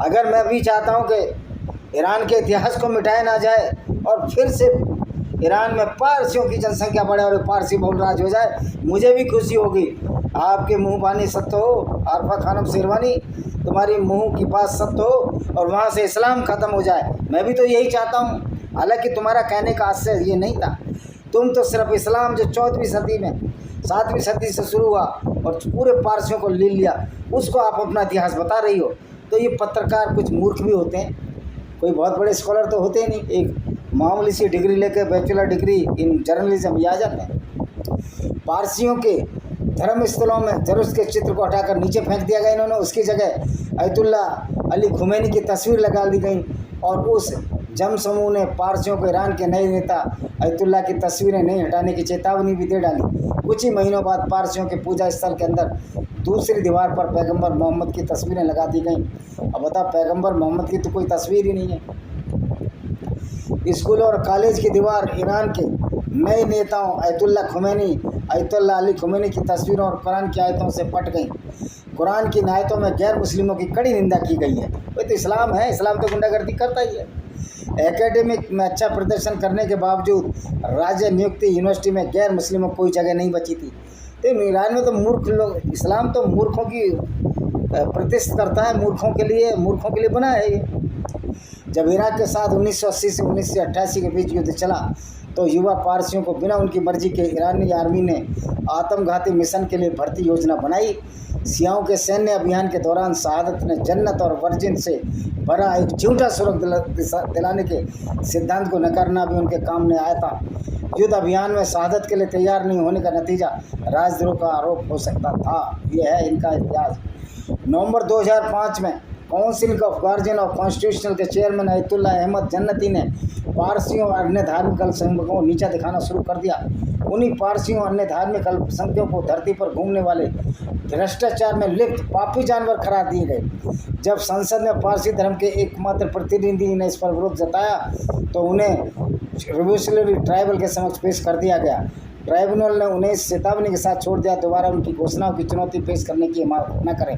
अगर मैं भी चाहता हूँ कि ईरान के इतिहास को मिटाया ना जाए और फिर से ईरान में पारसियों की जनसंख्या बढ़े और पारसी बहुल राज हो जाए, मुझे भी खुशी होगी। आपके मुँह बानी सत्य हो आरफा खानम शेरवानी, तुम्हारी मुँह की बात सत्य हो और वहाँ से इस्लाम ख़त्म हो जाए। मैं भी तो यही चाहता हूँ। हालांकि तुम्हारा कहने का आशय ये नहीं था। तुम तो सिर्फ इस्लाम जो 14वीं सदी में 7वीं सदी से शुरू हुआ और पूरे पारसियों को ले लिया, उसको आप अपना इतिहास बता रही हो। तो ये पत्रकार कुछ मूर्ख भी होते हैं, कोई बहुत बड़े स्कॉलर तो होते ही नहीं। एक मामूली सी डिग्री लेकर बैचलर डिग्री इन जर्नलिज्म ये आ जाते हैं। पारसियों के धर्म स्थलों में जरूस के चित्र को हटाकर नीचे फेंक दिया गया इन्होंने, उसकी जगह अयतुल्ला अली खुमैनी की तस्वीर लगा दी गई और उस जम समूह ने पारसियों को ईरान के नए नेता अयतुल्ला की तस्वीरें नहीं हटाने की चेतावनी भी दे डाली। कुछ ही महीनों बाद पारसियों के पूजा स्थल के अंदर दूसरी दीवार पर पैगंबर मोहम्मद की तस्वीरें लगा दी गईं। अब बता, पैगंबर मोहम्मद की तो कोई तस्वीर ही नहीं है। स्कूल और कॉलेज की दीवार ईरान के नए नेताओं अयतुल्ला खुमैनी, अयतुल्ला अली खुमैनी की तस्वीरों और कुरान की आयतों से पट गई। कुरान की आयतों में गैर मुस्लिमों की कड़ी निंदा की गई है। वो तो इस्लाम है, इस्लाम तो गुंडागर्दी करता ही है। एकेडमिक में अच्छा प्रदर्शन करने के बावजूद राज्य नियुक्ति यूनिवर्सिटी में गैर मुस्लिमों को कोई जगह नहीं बची थी। तो ईरान में तो मूर्ख लोग, इस्लाम तो मूर्खों की प्रतिष्ठित करता है, मूर्खों के लिए बना है ये। जब इराक के साथ 1980 से 1988 के बीच युद्ध चला तो युवा पारसियों को बिना उनकी मर्जी के ईरानी आर्मी ने आत्मघाती मिशन के लिए भर्ती योजना बनाई। सियाओं के सैन्य अभियान के दौरान शहादत ने जन्नत और वर्जिन से भरा एक झूठा स्वर्ग दिलाने के सिद्धांत को नकारना भी उनके काम में आया था। युद्ध अभियान में शहादत के लिए तैयार नहीं होने का नतीजा राजद्रोह का आरोप हो सकता था। यह है इनका इतिहास। नवंबर 2005 में council of guardian of constitutional के चेयरमैन अयतुल्ला अहमद जन्नती ने पारसियों और अन्य धार्मिक अल्पसंख्यकों को नीचा दिखाना शुरू कर दिया। उन्हीं पारसियों और अन्य धार्मिक अल्पसंख्यकों को धरती पर घूमने वाले भ्रष्टाचार में लिप्त पापी जानवर करार दिए गए। जब संसद में पारसी धर्म के एकमात्र प्रतिनिधि ने इस पर विरोध जताया तो उन्हें रिवोल्यूशनरी ट्राइबल के समक्ष पेश कर दिया गया। ट्राइब्यूनल ने उन्हें इस चेतावनी के साथ छोड़ दिया, दोबारा उनकी घोषणाओं की चुनौती पेश करने की हिम्मत न करें।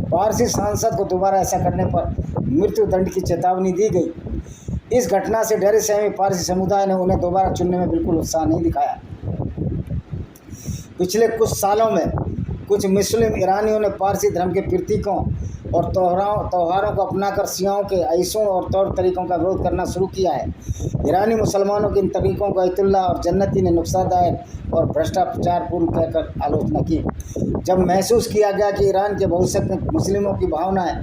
पारसी सांसद को दोबारा ऐसा करने पर मृत्यु दंड की चेतावनी दी गई। इस घटना से डरे सहमे पारसी समुदाय ने उन्हें दोबारा चुनने में बिल्कुल उत्साह नहीं दिखाया। पिछले कुछ सालों में कुछ मुस्लिम ईरानियों ने पारसी धर्म के प्रतीकों और त्योहारों को अपनाकर शियाओं के ऐसों और तौर तरीकों का विरोध करना शुरू किया है। ईरानी मुसलमानों के इन तरीकों को अयतुल्ला और जन्नती ने नुकसानदायक और भ्रष्टाचारपूर्ण कहकर आलोचना की। जब महसूस किया गया कि ईरान के बहुसंख्यक मुस्लिमों की भावनाएं